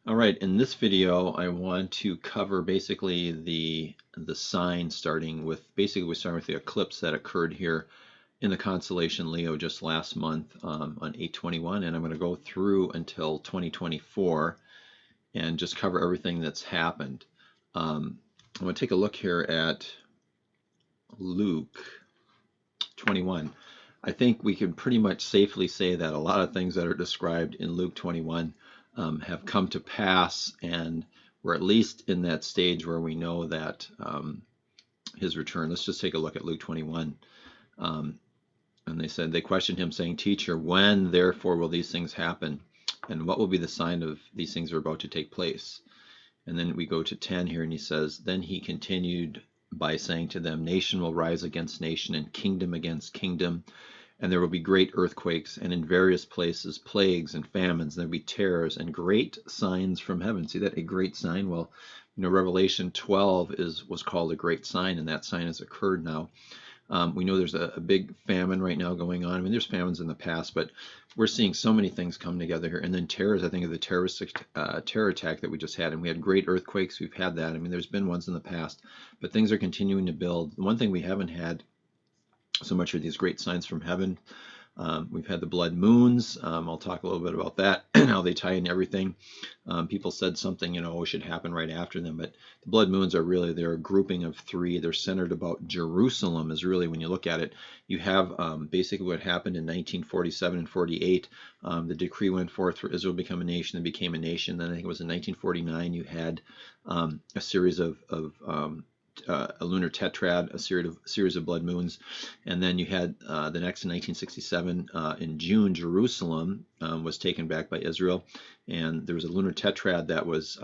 All right, in this video, I want to cover basically the sign starting with we're starting with the eclipse that occurred here in the constellation Leo just last month on 8/21, and I'm going to go through until 2024 and just cover everything that's happened. I'm going to take a look here at Luke 21. I think we can pretty much safely say that a lot of things that are described in Luke 21 have come to pass, and we're at least in that stage where we know that his return. Let's just take a look at Luke 21. And they questioned him, saying, "Teacher, when therefore will these things happen? And what will be the sign of these things are about to take place?" And then we go to 10 here, and he says, "Then he continued by saying to them, Nation will rise against nation, and kingdom against kingdom. And there will be great earthquakes, and in various places plagues and famines, and there will be terrors and great signs from heaven." See that? A great sign? Well, Revelation 12 was called a great sign, and that sign has occurred now. We know there's a big famine right now going on. I mean, there's famines in the past, but we're seeing so many things come together here. And then terrors, I think of the terror attack that we just had, and we had great earthquakes. We've had that. I mean, there's been ones in the past, but things are continuing to build. The one thing we haven't had so much are these great signs from heaven. We've had the blood moons. I'll talk a little bit about that and how they tie in everything. People said something, should happen right after them, but the blood moons they're a grouping of three. They're centered about Jerusalem is really, when you look at it, you have basically what happened in 1947 and 48. The decree went forth for Israel to become a nation and became a nation. Then I think it was in 1949 you had a series of a lunar tetrad, a series of blood moons, and then you had the next in 1967 in June, Jerusalem was taken back by Israel, and there was a lunar tetrad that was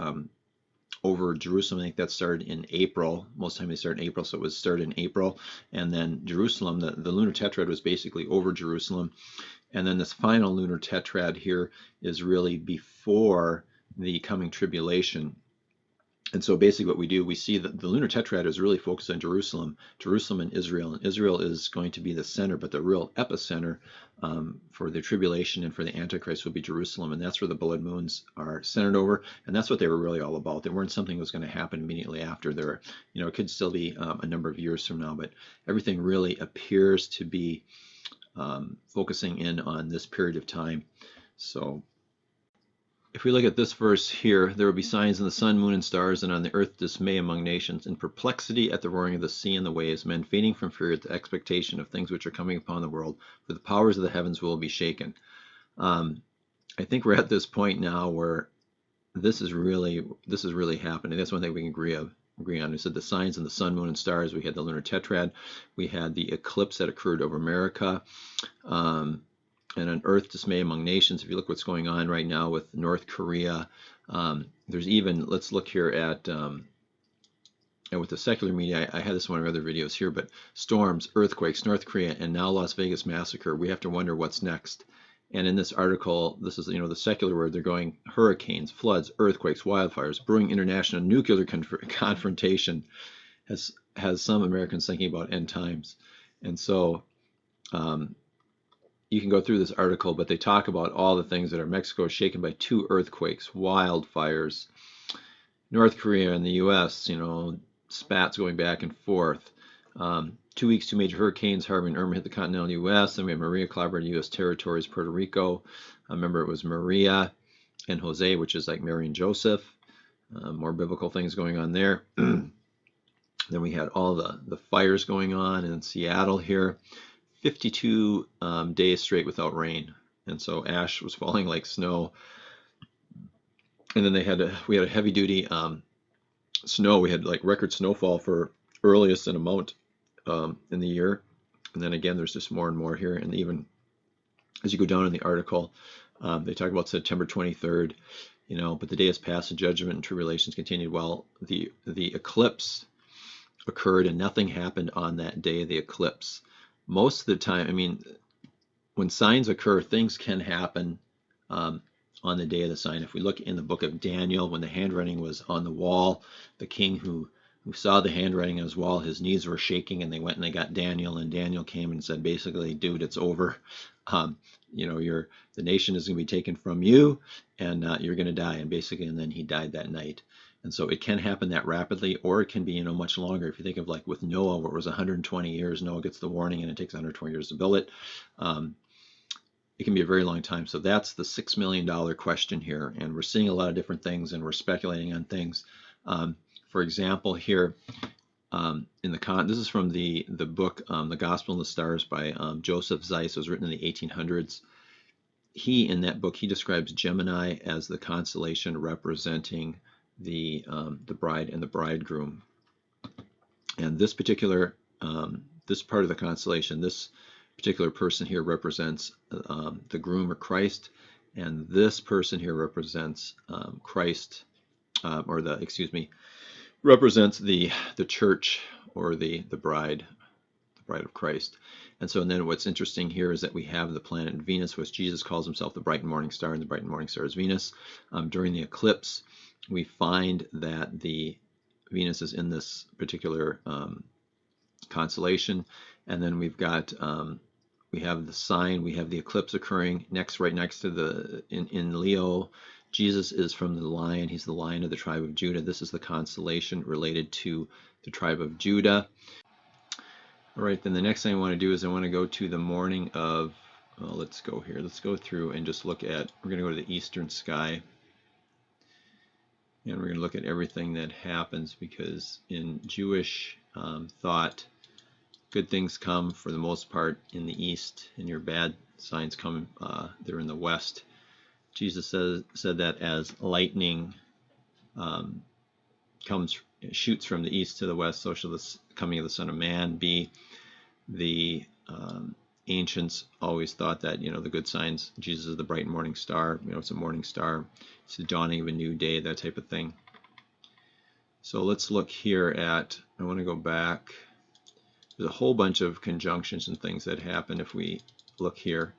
over Jerusalem. I think that started in April. Most of the time they start in April, so it was started in April, and then Jerusalem, the lunar tetrad was basically over Jerusalem, and then this final lunar tetrad here is really before the coming tribulation. And so basically what we do, we see that the lunar tetrad is really focused on Jerusalem and Israel. And Israel is going to be the center, but the real epicenter for the tribulation and for the Antichrist will be Jerusalem. And that's where the blood moons are centered over. And that's what they were really all about. They weren't something that was going to happen immediately after. It could still be a number of years from now, but everything really appears to be focusing in on this period of time. So if we look at this verse here, there will be signs in the sun, moon, and stars, and on the earth dismay among nations, in perplexity at the roaring of the sea and the waves, men fainting from fear at the expectation of things which are coming upon the world, for the powers of the heavens will be shaken. I think we're at this point now where this is really happening. That's one thing we can agree on. We said the signs in the sun, moon, and stars. We had the lunar tetrad. We had the eclipse that occurred over America. And on earth dismay among nations. If you look what's going on right now with North Korea, there's even, let's look here at, and with the secular media, I had this in one of other videos here, but storms, earthquakes, North Korea, and now Las Vegas massacre. We have to wonder what's next. And in this article, this is, the secular word, they're going hurricanes, floods, earthquakes, wildfires, brewing international nuclear confrontation has some Americans thinking about end times. And so, you can go through this article, but they talk about all the things that are Mexico is shaken by 2 earthquakes, wildfires, North Korea and the U.S., spats going back and forth. 2 weeks, 2 major hurricanes, Harvey and Irma hit the continental U.S. Then we have Maria clobbered U.S. territories, Puerto Rico. I remember it was Maria and Jose, which is like Mary and Joseph. More biblical things going on there. Then we had all the fires going on in Seattle here. 52 days straight without rain, and so ash was falling like snow. And then we had a heavy duty snow. We had like record snowfall for earliest in amount in the year. And then again, there's just more and more here. And even as you go down in the article, they talk about September 23rd. But the day has passed, and judgment and tribulations continued. Well, the eclipse occurred, and nothing happened on that day of the eclipse. Most of the time, when signs occur, things can happen on the day of the sign. If we look in the book of Daniel, when the handwriting was on the wall, the king who saw the handwriting on his wall, his knees were shaking, and they went and they got Daniel, and Daniel came and said, basically, dude, it's over. um, the nation is going to be taken from you, and you're going to die. And basically, and then he died that night. And so it can happen that rapidly, or it can be, much longer. If you think of like with Noah, where it was 120 years, Noah gets the warning, and it takes 120 years to build it. It can be a very long time. So that's the $6 million question here. And we're seeing a lot of different things, and we're speculating on things. For example, here, this is from the book The Gospel in the Stars by Joseph Zeiss. It was written in the 1800s. In that book, he describes Gemini as the constellation representing the bride and the bridegroom. And this particular this part of the constellation, this particular person here represents the groom or Christ, and this person here represents Christ, represents the church, or the bride of Christ. And so, and then what's interesting here is that we have the planet Venus, which Jesus calls himself the bright and morning star, and the bright and morning star is Venus. During the eclipse, we find that the Venus is in this particular constellation, and then we've got we have the sign, we have the eclipse occurring right next to in Leo. Jesus is from the lion. He's the lion of the tribe of Judah. This is the constellation related to the tribe of Judah. All right, then the next thing I want to do is I want to go to the morning of, let's go here. Let's go through and just look at, we're going to go to the eastern sky. And we're going to look at everything that happens, because in Jewish thought, good things come for the most part in the east, and your bad signs come, they're in the west. Jesus said that as lightning shoots from the east to the west, so shall the coming of the Son of Man be. The ancients always thought that, the good signs, Jesus is the bright morning star, it's a morning star, it's the dawning of a new day, that type of thing. So let's look here at, I want to go back, there's a whole bunch of conjunctions and things that happen if we look here.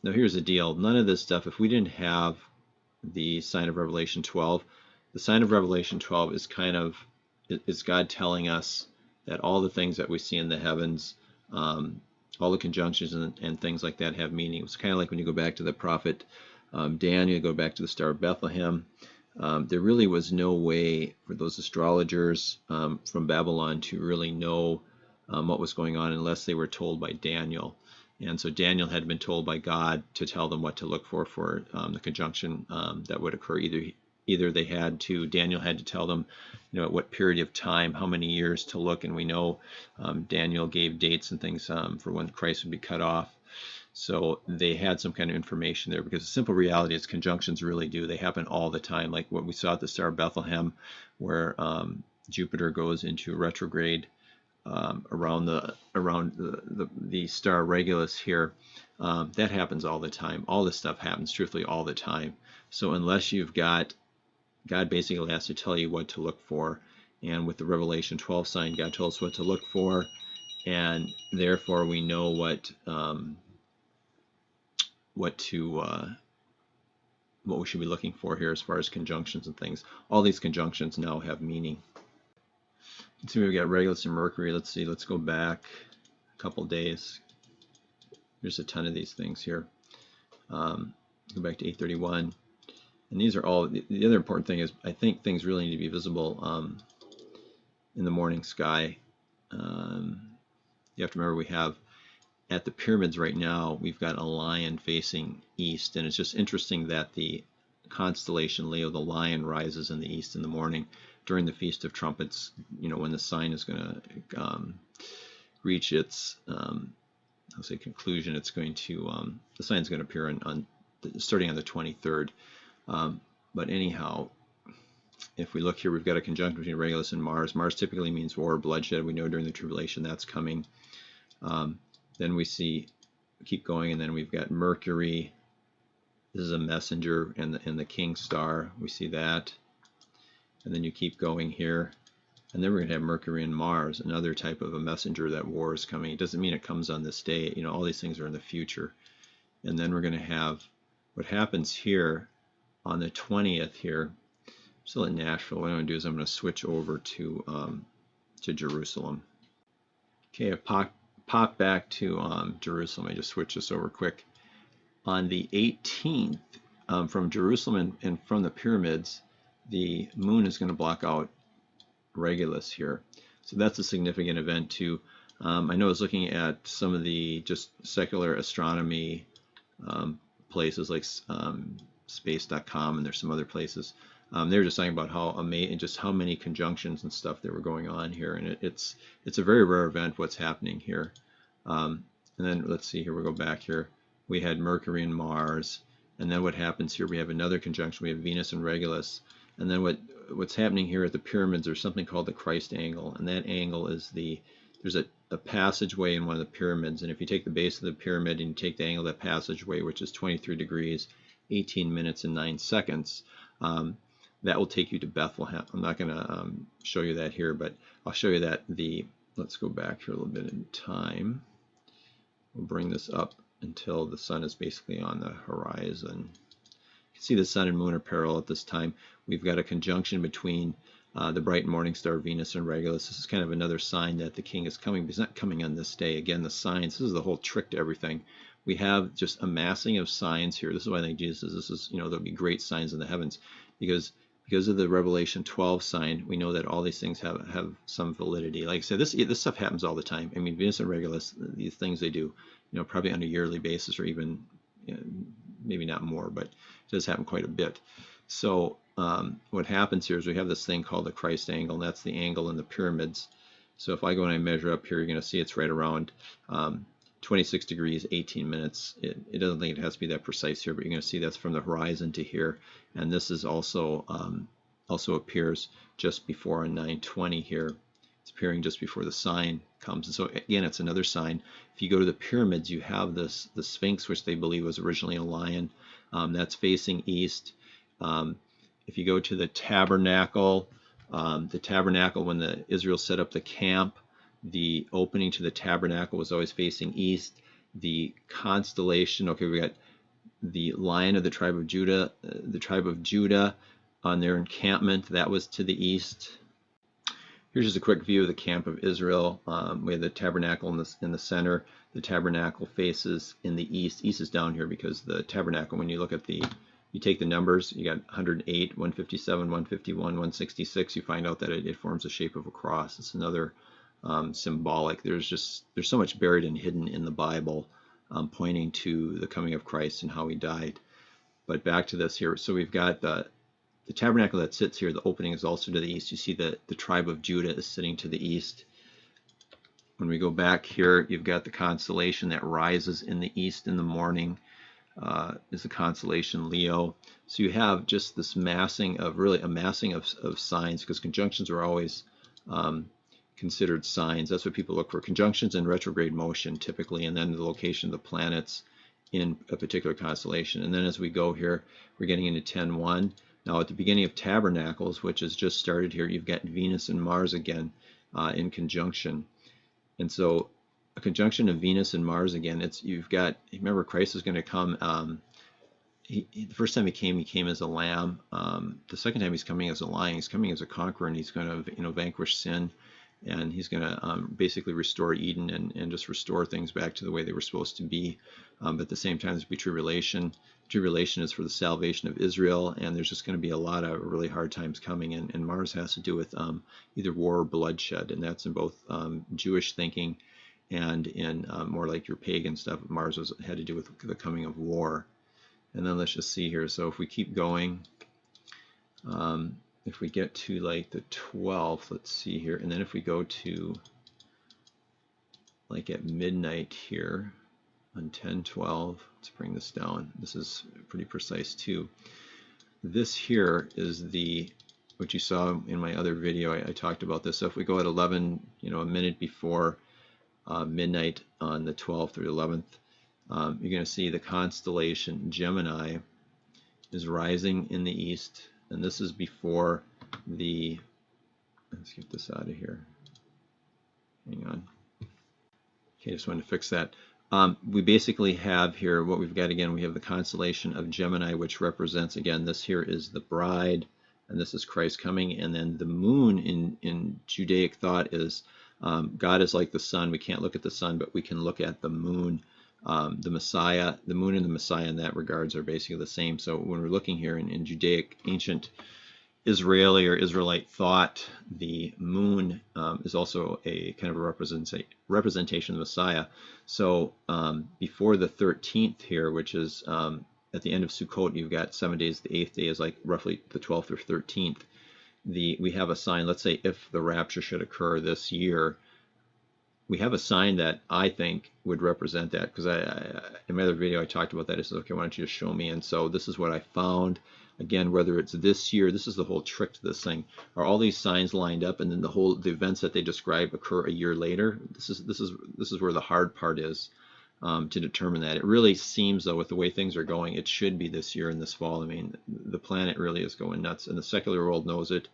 Now here's the deal, none of this stuff, if we didn't have the sign of Revelation 12, the sign of Revelation 12 is is God telling us that all the things that we see in the heavens, all the conjunctions and things like that have meaning. It's kind of like when you go back to the prophet Daniel, you go back to the Star of Bethlehem. There really was no way for those astrologers from Babylon to really know what was going on unless they were told by Daniel. And so Daniel had been told by God to tell them what to look for the conjunction that would occur. Either Daniel had to tell them, at what period of time, how many years to look. And we know Daniel gave dates and things for when Christ would be cut off. So they had some kind of information there, because the simple reality is conjunctions really do. They happen all the time. Like what we saw at the Star of Bethlehem, where Jupiter goes into retrograde around the star Regulus here. That happens all the time. All this stuff happens truthfully all the time. So unless you've got, God basically has to tell you what to look for. And with the Revelation 12 sign, God told us what to look for, and therefore we know what we should be looking for here as far as conjunctions and things. All these conjunctions now have meaning. So we've got Regulus and Mercury. Let's see, let's go back a couple days. There's a ton of these things here. Go back to 831. And these are all, the other important thing is, I think things really need to be visible in the morning sky. You have to remember, we have at the pyramids right now, we've got a lion facing east, and it's just interesting that the constellation Leo, the lion, rises in the east in the morning during the Feast of Trumpets, when the sign is going to reach its conclusion. It's going to the sign is going to appear starting on the 23rd. But anyhow, if we look here, we've got a conjunction between Regulus and Mars. Mars typically means war or bloodshed. We know during the tribulation that's coming. Then we keep going, and then we've got Mercury. This is a messenger, and the king star. We see that. And then you keep going here. And then we're going to have Mercury and Mars, another type of a messenger that war is coming. It doesn't mean it comes on this day. All these things are in the future. And then we're going to have what happens here on the 20th here. I'm still in Nashville. What I'm going to do is I'm going to switch over to Jerusalem. Okay, I've pop back to Jerusalem. I just switch this over quick. On the 18th, from Jerusalem and from the pyramids, the moon is going to block out Regulus here. So that's a significant event too. I know I was looking at some of the just secular astronomy places like space.com, and there's some other places. They were just talking about how amazing, just how many conjunctions and stuff that were going on here, and it's a very rare event what's happening here. And then let's see here, we'll go back here. We had Mercury and Mars, and then what happens here? We have another conjunction. We have Venus and Regulus, and then what's happening here at the pyramids? There's something called the Christ angle, and that angle is there's a passageway in one of the pyramids, and if you take the base of the pyramid and you take the angle of that passageway, which is 23 degrees, 18 minutes and 9 seconds, that will take you to Bethlehem. I'm not going to show you that here, but I'll show you that let's go back here a little bit in time. We'll bring this up until the sun is basically on the horizon. You can see the sun and moon are parallel at this time. We've got a conjunction between the bright morning star Venus and Regulus. This is kind of another sign that the king is coming, but he's not coming on this day. Again, the signs, this is the whole trick to everything. We have just a massing of signs here. This is why I think Jesus says this is, there'll be great signs in the heavens, because of the Revelation 12 sign, we know that all these things have some validity. Like I said, this stuff happens all the time. I mean, Venus and Regulus, these things they do, probably on a yearly basis, or even maybe not more, but it does happen quite a bit. So what happens here is we have this thing called the Christ angle, and that's the angle in the pyramids. So if I go and I measure up here, you're going to see it's right around 26 degrees, 18 minutes. It doesn't think it has to be that precise here, but you're going to see that's from the horizon to here. And this is also appears just before a 9:20 here. It's appearing just before the sign comes. And so again, it's another sign. If you go to the pyramids, you have the Sphinx, which they believe was originally a lion. That's facing east. If you go to the tabernacle, when Israel set up the camp, the opening to the tabernacle was always facing east. The constellation, okay, we got the lion of the tribe of Judah, on their encampment, that was to the east. Here's just a quick view of the camp of Israel. We have the tabernacle in the center. The tabernacle faces in the east. East is down here because the tabernacle, when you look at you take the numbers, you got 108, 157, 151, 166, you find out that it forms the shape of a cross. It's another symbolic. There's so much buried and hidden in the Bible, pointing to the coming of Christ and how he died. But back to this here. So we've got the tabernacle that sits here. The opening is also to the east. You see that the tribe of Judah is sitting to the east. When we go back here, you've got the constellation that rises in the east in the morning. Is the constellation Leo. So you have just this massing of signs, because conjunctions are always considered signs. That's what people look for. Conjunctions and retrograde motion typically, and then the location of the planets in a particular constellation. And then as we go here, we're getting into 10:1. Now at the beginning of Tabernacles, which has just started here, you've got Venus and Mars again in conjunction. And so a conjunction of Venus and Mars again, remember Christ is going to come. The first time he came as a lamb. The second time he's coming as a lion. He's coming as a conqueror, and he's going to vanquish sin, and he's going to basically restore Eden and just restore things back to the way they were supposed to be. But at the same time, there's going to be tribulation. Tribulation is for the salvation of Israel, and there's just going to be a lot of really hard times coming. And Mars has to do with either war or bloodshed, and that's in both Jewish thinking and in more like your pagan stuff. Mars had to do with the coming of war. And then let's just see here. So if we keep going, if we get to like the 12th, let's see here. And then if we go to like at midnight here on 10:12, let's bring this down. This is pretty precise too. This here is what you saw in my other video. I talked about this. So if we go at 11, a minute before midnight on the 12th or 11th, you're going to see the constellation Gemini is rising in the east, and this is before let's get this out of here. Hang on. Okay, just wanted to fix that. We basically have here what we've got again. We have the constellation of Gemini, which represents, again, this here is the bride, and this is Christ coming, and then the moon in Judaic thought is God is like the sun. We can't look at the sun, but we can look at the moon. The Messiah, the moon and the Messiah in that regards are basically the same. So when we're looking here in Judaic, ancient Israeli or Israelite thought, the moon is also a kind of a representation of the Messiah. So before the 13th here, which is at the end of Sukkot, you've got 7 days. The 8th day is like roughly the 12th or 13th. We have a sign. Let's say if the rapture should occur this year, we have a sign that I think would represent that, because in my other video I talked about that. I said, okay, why don't you just show me? And so this is what I found. Again, whether it's this year, this is the whole trick to this thing. Are all these signs lined up, and then the events that they describe occur a year later? This is where the hard part is, to determine that. It really seems, though, with the way things are going, it should be this year and this fall. I mean, the planet really is going nuts, and the secular world knows it.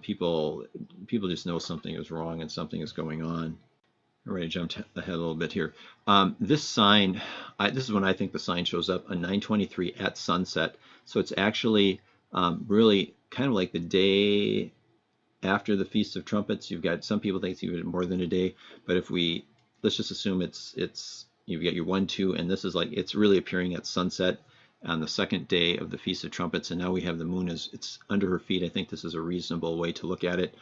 People just know something is wrong and something is going on. All right, I jumped ahead a little bit here. This sign, this is when I think the sign shows up, a 9:23 at sunset. So it's actually really kind of like the day after the Feast of Trumpets. You've got, some people think it's even more than a day, but if let's just assume it's you've got your 1, 2, and this is like, it's really appearing at sunset on the second day of the Feast of Trumpets, and now we have the moon it's under her feet. I think this is a reasonable way to look at it.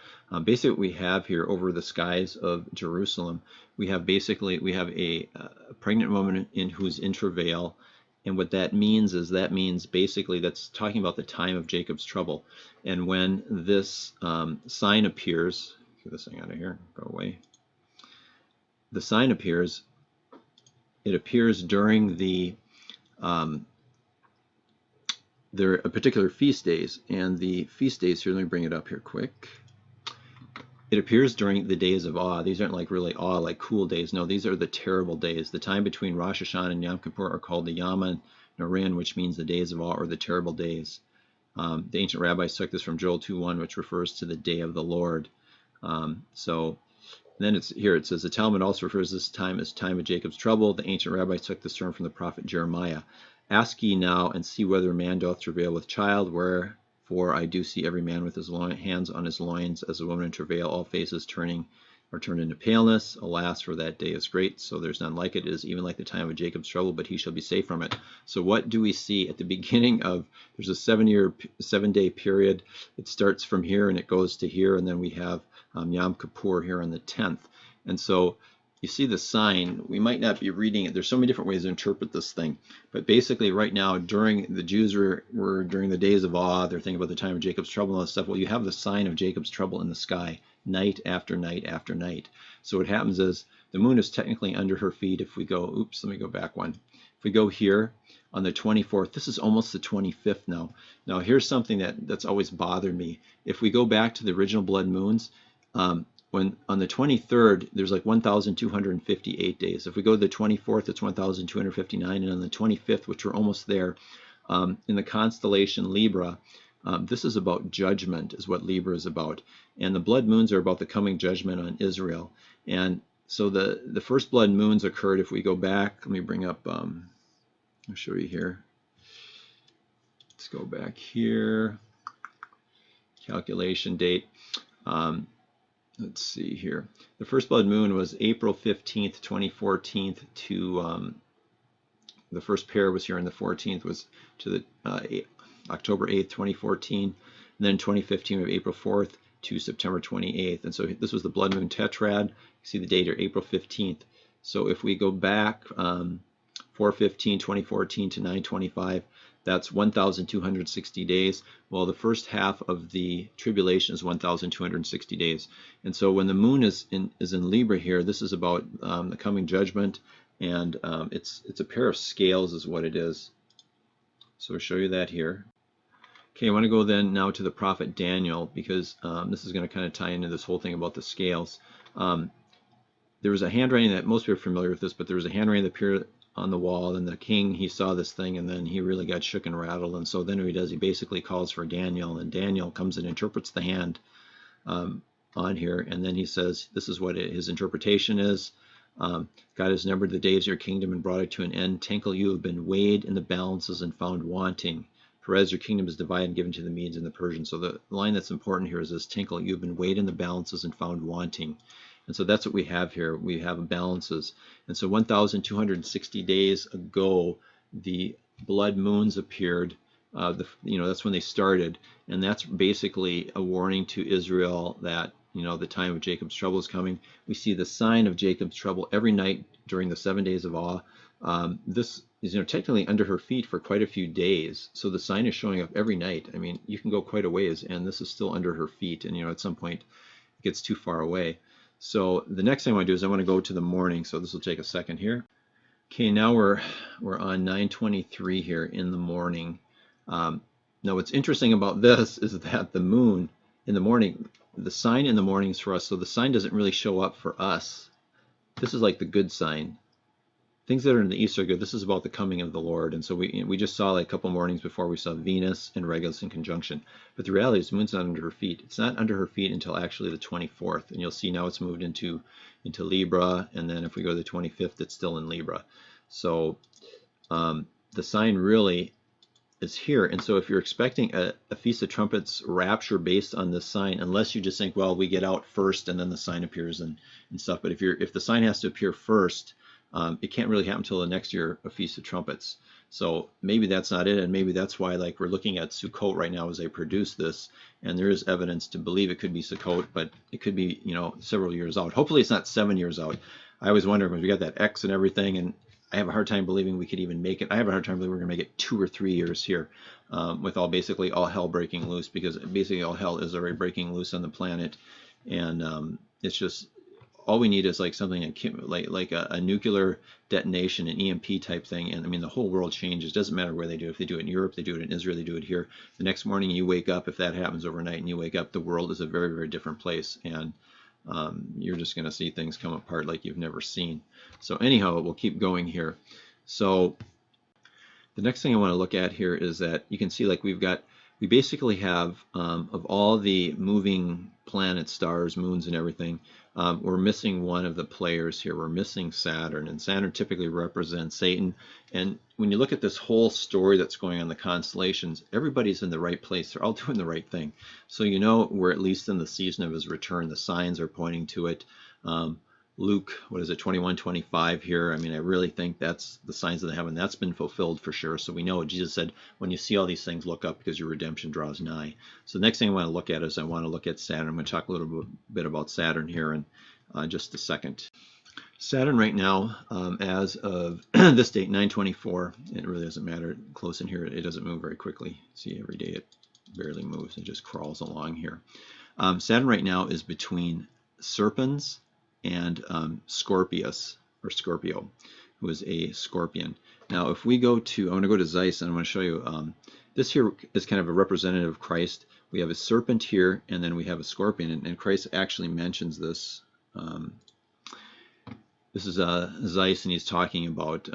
Basically, what we have here over the skies of Jerusalem, we have a pregnant woman who's in travail, and what that means is, basically that's talking about the time of Jacob's trouble. And when this sign appears, get this thing out of here, go away. The sign appears. It appears during there are particular feast days, and the feast days here, let me bring it up here quick. It appears during the days of awe. These aren't like really awe, like cool days. No, these are the terrible days. The time between Rosh Hashanah and Yom Kippur are called the Yama Narin, which means the days of awe, or the terrible days. The ancient rabbis took this from Joel 2:1, which refers to the day of the Lord. So then it says, the Talmud also refers to this time as time of Jacob's trouble. The ancient rabbis took this term from the prophet Jeremiah. Ask ye now, and see whether man doth travail with child, wherefore I do see every man with his hands on his loins, as a woman in travail, all faces are turned into paleness. Alas, for that day is great, so there's none like it. It is even like the time of Jacob's trouble, but he shall be safe from it. So what do we see at the beginning of, there's a 7-day period. It starts from here and it goes to here, and then we have Yom Kippur here on the 10th. And so you see the sign. We might not be reading it. There's so many different ways to interpret this thing. But basically right now, the Jews were during the days of awe. They're thinking about the time of Jacob's trouble and all this stuff. Well, you have the sign of Jacob's trouble in the sky, night after night after night. So what happens is, the moon is technically under her feet. If we go, oops, let me go back one. If we go here on the 24th, this is almost the 25th now. Now here's something that's always bothered me. If we go back to the original blood moons, when on the 23rd, there's like 1,258 days. If we go to the 24th, it's 1,259, and on the 25th, which we're almost there, in the constellation Libra, this is about judgment, is what Libra is about. And the blood moons are about the coming judgment on Israel. And so the first blood moons occurred, if we go back, let me bring up, I'll show you here. Let's go back here, calculation date. Let's see here. The first blood moon was April 15th, 2014 to, the first pair was here on the 14th, was to the October 8th, 2014. And then 2015 of April 4th to September 28th. And so this was the blood moon tetrad. You see the date here, April 15th. So if we go back 4/15/2014 to 9/25, that's 1,260 days. Well, the first half of the tribulation is 1,260 days. And so when the moon is in Libra here, this is about the coming judgment, and it's a pair of scales is what it is. So I'll show you that here. Okay, I want to go then now to the prophet Daniel, because this is going to kind of tie into this whole thing about the scales. There was a handwriting that most people are familiar with this, but there was a handwriting that appeared on the wall, and the king, he saw this thing, and then he really got shook and rattled. And so then what he does, he basically calls for Daniel, and Daniel comes and interprets the hand on here, and then he says, this is what his interpretation is. God has numbered the days of your kingdom and brought it to an end. Tinkle, you have been weighed in the balances and found wanting. Perez, your kingdom is divided and given to the Medes and the Persians. So the line that's important here is this: Tinkle, you have been weighed in the balances and found wanting. And so that's what we have here. We have balances. And so 1,260 days ago, the blood moons appeared. That's when they started. And that's basically a warning to Israel that, the time of Jacob's trouble is coming. We see the sign of Jacob's trouble every night during the 7 days of awe. This is, technically under her feet for quite a few days. So the sign is showing up every night. I mean, you can go quite a ways, and this is still under her feet. And, at some point, it gets too far away. So the next thing I want to do is I want to go to the morning. So this will take a second here. Okay, now we're on 9:23 here in the morning. Now what's interesting about this is that the moon in the morning, the sign in the morning is for us. So the sign doesn't really show up for us. This is like the good sign. Things that are in the east are good. This is about the coming of the Lord. And so we just saw like a couple mornings before, we saw Venus and Regulus in conjunction. But the reality is the moon's not under her feet. It's not under her feet until actually the 24th. And you'll see now it's moved into Libra. And then if we go to the 25th, it's still in Libra. So the sign really is here. And so if you're expecting a Feast of Trumpets rapture based on this sign, unless you just think, well, we get out first and then the sign appears and stuff. But if the sign has to appear first, it can't really happen until the next year, a Feast of Trumpets. So maybe that's not it, and maybe that's why, like, we're looking at Sukkot right now as they produce this, and there is evidence to believe it could be Sukkot, but it could be, several years out. Hopefully it's not 7 years out. I always wonder, because we got that X and everything, and I have a hard time believing we could even make it. I have a hard time believing we're going to make it 2 or 3 years here, with basically all hell breaking loose, because basically all hell is already breaking loose on the planet, and it's just, all we need is like something like a nuclear detonation, an EMP type thing, and I mean the whole world changes. It doesn't matter where they do it. If they do it in Europe, they do it in Israel, they do it here. The next morning you wake up, if that happens overnight and you wake up, the world is a very, very different place, and you're just going to see things come apart like you've never seen. So anyhow, we'll keep going here. So the next thing I want to look at here is that you can see, like, we basically have, of all the moving planets, stars, moons, and everything, we're missing one of the players here. We're missing Saturn, and Saturn typically represents Satan. And when you look at this whole story that's going on in the constellations, everybody's in the right place. They're all doing the right thing. So we're at least in the season of his return. The signs are pointing to it. Luke, 21:25 here. I mean, I really think that's the signs of the heaven. That's been fulfilled for sure. So we know Jesus said, when you see all these things, look up, because your redemption draws nigh. So the next thing I want to look at is I want to look at Saturn. I'm going to talk a little bit about Saturn here in just a second. Saturn right now, as of this date, 9/24, it really doesn't matter. Close in here, it doesn't move very quickly. See, every day it barely moves. It just crawls along here. Saturn right now is between Serpents and Scorpius, or Scorpio, who is a scorpion. Now, if we go to, I want to go to Zeiss, and I want to show you, this here is kind of a representative of Christ. We have a serpent here, and then we have a scorpion, and Christ actually mentions this. This is Zeiss, and he's talking about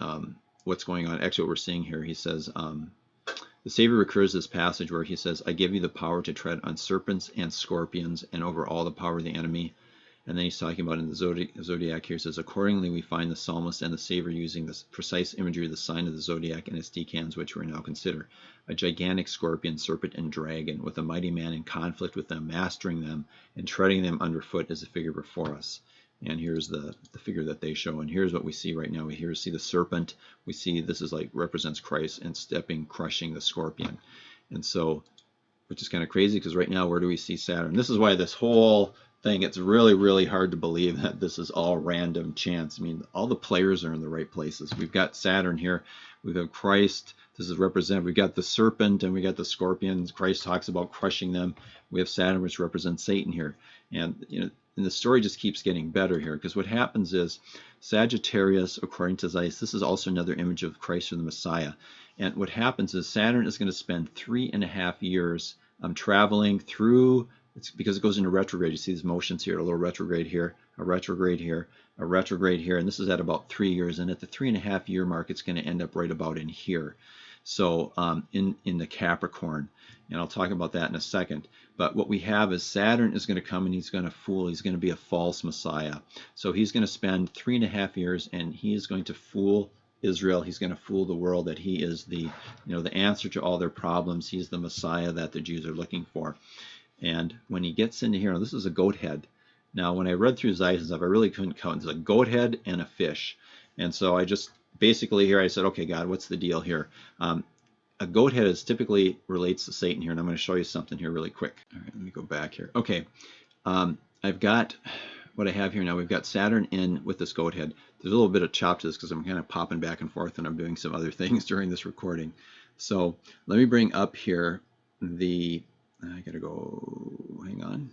what's going on. Actually, what we're seeing here, he says, the Savior recurs this passage where he says, I give you the power to tread on serpents and scorpions and over all the power of the enemy. And then he's talking about in the zodiac here, says, accordingly we find the psalmist and the Savior using this precise imagery of the sign of the zodiac and its decans, which we now consider a gigantic scorpion, serpent, and dragon, with a mighty man in conflict with them, mastering them and treading them underfoot, as a figure before us. And here's the figure that they show, and here's what we see right now. We see the serpent. We see this is like represents Christ, and crushing the scorpion. And so, which is kind of crazy, because right now, where do we see Saturn? This is why this whole thing, it's really, really hard to believe that this is all random chance. I mean, all the players are in the right places. We've got Saturn here. We've got Christ. This is represented. We've got the serpent, and we got the scorpions. Christ talks about crushing them. We have Saturn, which represents Satan here. And, and the story just keeps getting better here, because what happens is Sagittarius, according to Zeiss, this is also another image of Christ or the Messiah. And what happens is Saturn is going to spend 3.5 years traveling through. It's because it goes into retrograde. You see these motions here, a little retrograde here, a retrograde here, a retrograde here, and this is at about 3 years. And at the 3.5 year mark, it's going to end up right about in here. So in the Capricorn, and I'll talk about that in a second. But what we have is Saturn is going to come, and he's going to fool. He's going to be a false Messiah. So he's going to spend 3.5 years, and he is going to fool Israel. He's going to fool the world that he is the answer to all their problems. He's the Messiah that the Jews are looking for. And when he gets into here, now this is a goat head. Now, when I read through Zeiss and stuff, I really couldn't count. There's a goat head and a fish. And so I just basically here I said, okay, God, what's the deal here? A goat head is typically relates to Satan here, and I'm going to show you something here really quick. All right, let me go back here. Okay, I've got what I have here now. We've got Saturn in with this goat head. There's a little bit of chop to this because I'm kind of popping back and forth and I'm doing some other things during this recording. So let me bring up here I gotta go, hang on,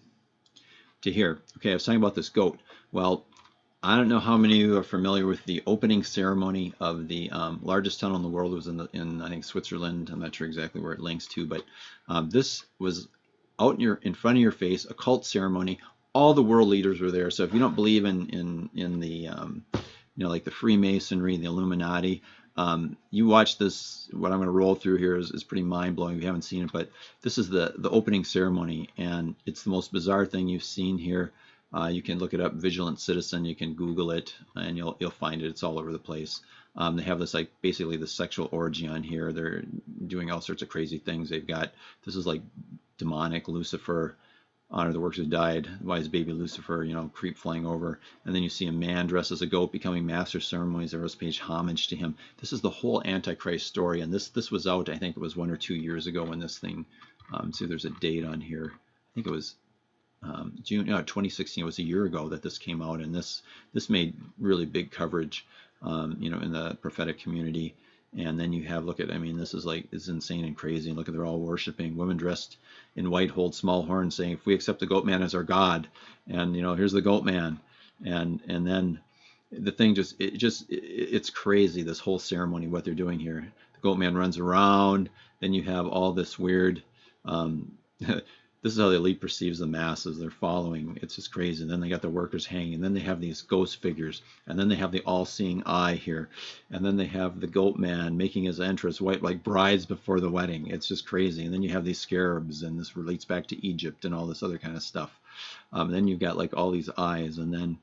to here. Okay, I was talking about this goat. Well, I don't know how many of you are familiar with the opening ceremony of the largest tunnel in the world. It was in I think Switzerland. I'm not sure exactly where it links to, but this was out in front of your face, a cult ceremony. All the world leaders were there. So if you don't believe in the like the Freemasonry, the Illuminati, you watch this. What I'm going to roll through here is pretty mind blowing if you haven't seen it. But this is the opening ceremony, and it's the most bizarre thing you've seen here. You can look it up, Vigilant Citizen. You can Google it, and you'll find it. It's all over the place. They have this like basically the sexual orgy on here. They're doing all sorts of crazy things. This is like demonic Lucifer, honor the works who died, wise baby Lucifer, creep flying over. And then you see a man dressed as a goat becoming master of ceremonies. Everyone's paying homage to him. This is the whole Antichrist story. And this was out, I think it was 1 or 2 years ago when this thing, see there's a date on here. I think it was June 2016. It was a year ago that this came out, and this made really big coverage, in the prophetic community. And then you have, this is insane and crazy. And look at, they're all worshiping. Women dressed in white hold small horns, saying, "If we accept the goat man as our God," and here's the goat man, and then the thing it's crazy. This whole ceremony, what they're doing here. The goat man runs around. Then you have all this weird. This is how the elite perceives the masses. They're following. It's just crazy. And then they got the workers hanging. And then they have these ghost figures. And then they have the all-seeing eye here. And then they have the goat man making his entrance white like brides before the wedding. It's just crazy. And then you have these scarabs, and this relates back to Egypt and all this other kind of stuff. And then you've got like all these eyes. And then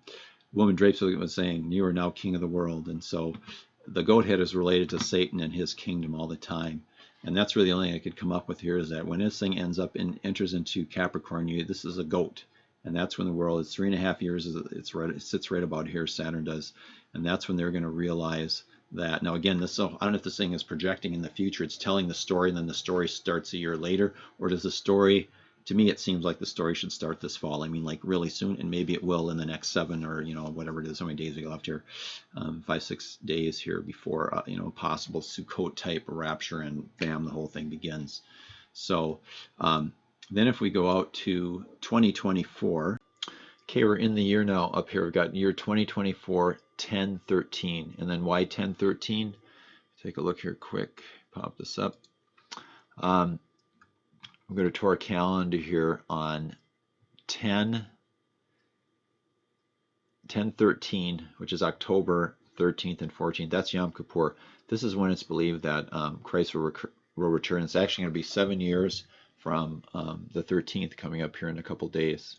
woman drapes was saying, "You are now king of the world." And so the goat head is related to Satan and his kingdom all the time. And that's really the only thing I could come up with here, is that when this thing ends up and enters into Capricorn, this is a goat. And that's when the world is 3.5 years. It sits right about here, Saturn does. And that's when they're going to realize that. Now, again, I don't know if this thing is projecting in the future. It's telling the story, and then the story starts a year later. Or does the story, to me, it seems like the story should start this fall. Like really soon, and maybe it will in the next 7 or, whatever it is, how many days we got left here, 5-6 days here before, possible Sukkot type rapture, and bam, the whole thing begins. So then if we go out to 2024, okay, we're in the year now up here. We've got year 2024, 1013. And then why 1013? Take a look here quick, pop this up. I'm going to our calendar here on 10/13, which is October 13th and 14th. That's Yom Kippur. This is when it's believed that Christ will return. It's actually going to be 7 years from the 13th, coming up here in a couple days.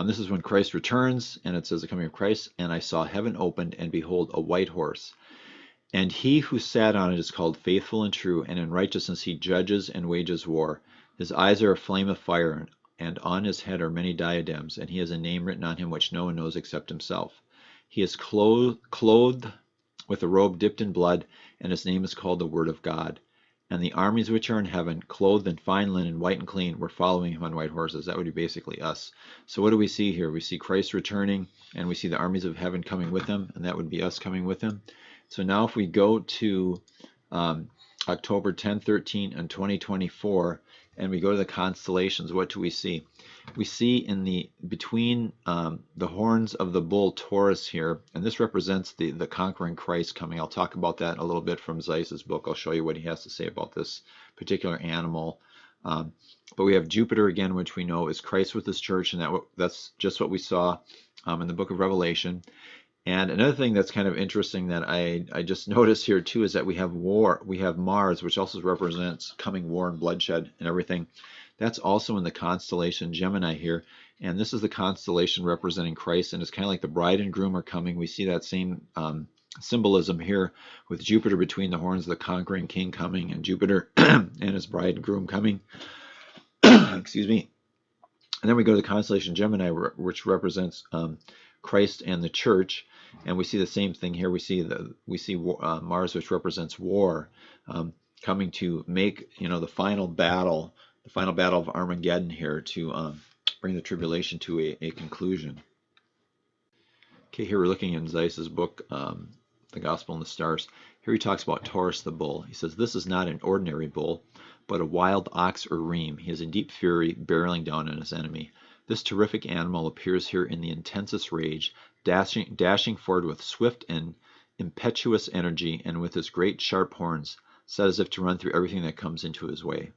This is when Christ returns, and it says the coming of Christ. "And I saw heaven opened, and behold, a white horse. And he who sat on it is called Faithful and True, and in righteousness he judges and wages war. His eyes are a flame of fire, and on his head are many diadems, and he has a name written on him which no one knows except himself. He is clothed with a robe dipped in blood, and his name is called the Word of God. And the armies which are in heaven, clothed in fine linen, white and clean, were following him on white horses." That would be basically us. So what do we see here? We see Christ returning, and we see the armies of heaven coming with him, and that would be us coming with him. So now if we go to October 10/13 and 2024, and we go to the constellations, what do we see? We see in between the horns of the bull Taurus here, and this represents the conquering Christ coming. I'll talk about that a little bit from Zeiss's book. I'll show you what he has to say about this particular animal. But we have Jupiter again, which we know is Christ with his church, and that's just what we saw in the book of Revelation. And another thing that's kind of interesting that I just noticed here too is that we have war. We have Mars, which also represents coming war and bloodshed and everything. That's also in the constellation Gemini here. And this is the constellation representing Christ. And it's kind of like the bride and groom are coming. We see that same symbolism here with Jupiter between the horns of the conquering king coming, and Jupiter and his bride and groom coming. Excuse me. And then we go to the constellation Gemini, which represents Christ and the church, and we see the same thing here. We see Mars, which represents war, coming to make the final battle of Armageddon here to bring the tribulation to a conclusion. Okay, here we're looking in Zeiss's book, The Gospel in the Stars. Here he talks about Taurus the bull. He says, "This is not an ordinary bull, but a wild ox or reem. He is in deep fury, barreling down on his enemy. This terrific animal appears here in the intensest rage, dashing forward with swift and impetuous energy, and with his great sharp horns, set as if to run through everything that comes into his way."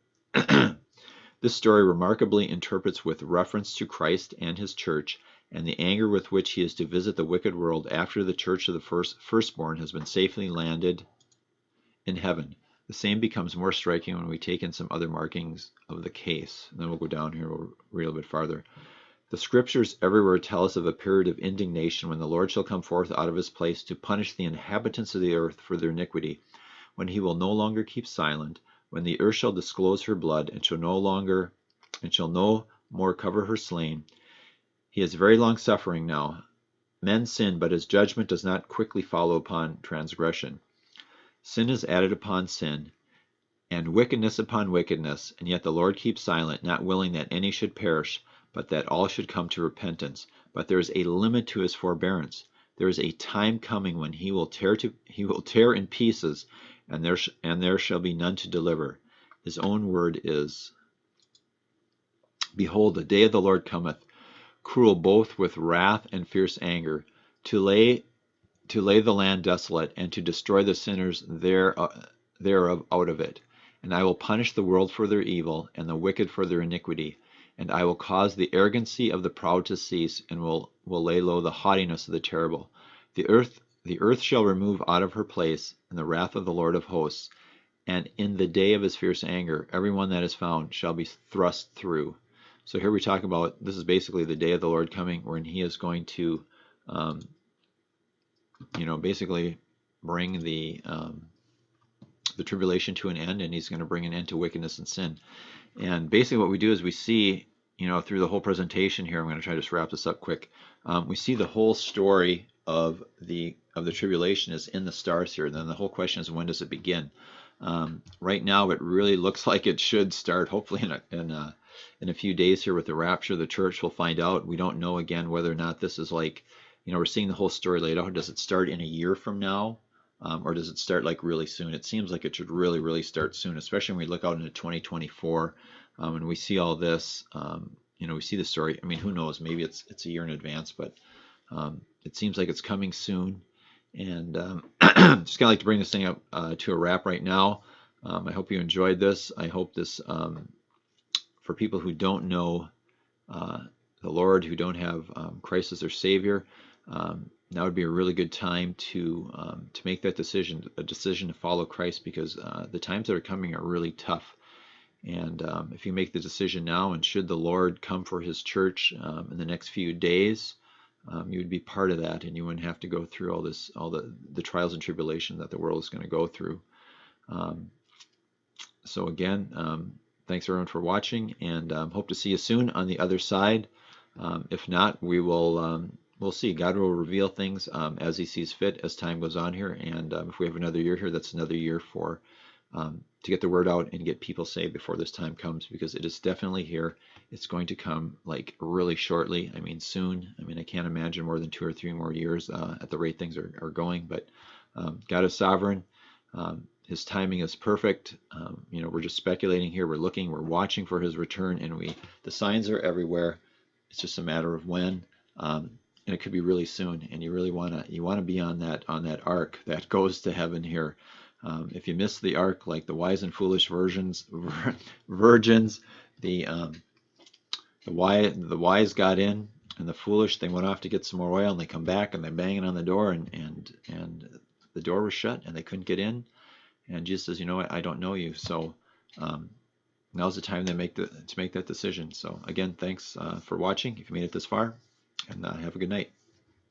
This story remarkably interprets with reference to Christ and his church, and the anger with which he is to visit the wicked world after the church of the firstborn has been safely landed in heaven. The same becomes more striking when we take in some other markings of the case. And then we'll go down here, we'll read a little bit farther. The scriptures everywhere tell us of a period of indignation when the Lord shall come forth out of his place to punish the inhabitants of the earth for their iniquity, when he will no longer keep silent, when the earth shall disclose her blood, and shall no more cover her slain. He is very long suffering now. Men sin, but his judgment does not quickly follow upon transgression. Sin is added upon sin, and wickedness upon wickedness, and yet the Lord keeps silent, not willing that any should perish, but that all should come to repentance. But there is a limit to his forbearance. There is a time coming when he will tear in pieces, and there shall be none to deliver. His own word is, "Behold, the day of the Lord cometh, cruel both with wrath and fierce anger, to lay the land desolate, and to destroy the sinners thereof out of it. And I will punish the world for their evil, and the wicked for their iniquity. And I will cause the arrogancy of the proud to cease, and will lay low the haughtiness of the terrible. The earth shall remove out of her place in the wrath of the Lord of hosts, and in the day of his fierce anger, every one that is found shall be thrust through." So here we talk about, this is basically the day of the Lord coming, when he is going to, basically bring the tribulation to an end, and he's going to bring an end to wickedness and sin. And basically what we do is we see, through the whole presentation here, I'm going to try to just wrap this up quick. We see the whole story of the tribulation is in the stars here. Then the whole question is, when does it begin? Right now, it really looks like it should start, hopefully in a few days here with the rapture of the church. We'll find out. We don't know, again, whether or not this is like, we're seeing the whole story laid out. Does it start in a year from now? Or does it start like really soon? It seems like it should really, really start soon, especially when we look out into 2024 and we see all this. We see the story. I mean, who knows? Maybe it's a year in advance, but it seems like it's coming soon. And just kind of like to bring this thing up to a wrap right now. I hope you enjoyed this. I hope this, for people who don't know the Lord, who don't have Christ as their Savior, that would be a really good time to make that decision, a decision to follow Christ, because the times that are coming are really tough. And if you make the decision now, and should the Lord come for his church in the next few days, you would be part of that, and you wouldn't have to go through all the trials and tribulation that the world is going to go through. So again, thanks everyone for watching, and hope to see you soon on the other side. If not, we'll see. God will reveal things as he sees fit as time goes on here. And if we have another year here, that's another year for to get the word out and get people saved before this time comes, because it is definitely here. It's going to come like really shortly. I mean, soon. I mean, I can't imagine more than 2 or 3 more years at the rate things are going. But God is sovereign. His timing is perfect. We're just speculating here. We're looking, we're watching for his return, and the signs are everywhere. It's just a matter of when. And it could be really soon, and you really want to be on that ark that goes to heaven here. If you miss the ark, like the wise and foolish virgins, the wise got in, and the foolish, they went off to get some more oil, and they come back and they're banging on the door, and the door was shut and they couldn't get in. And Jesus says, "You know what? I don't know you." So now's the time to make that decision. So again, thanks for watching. If you made it this far, and have a good night.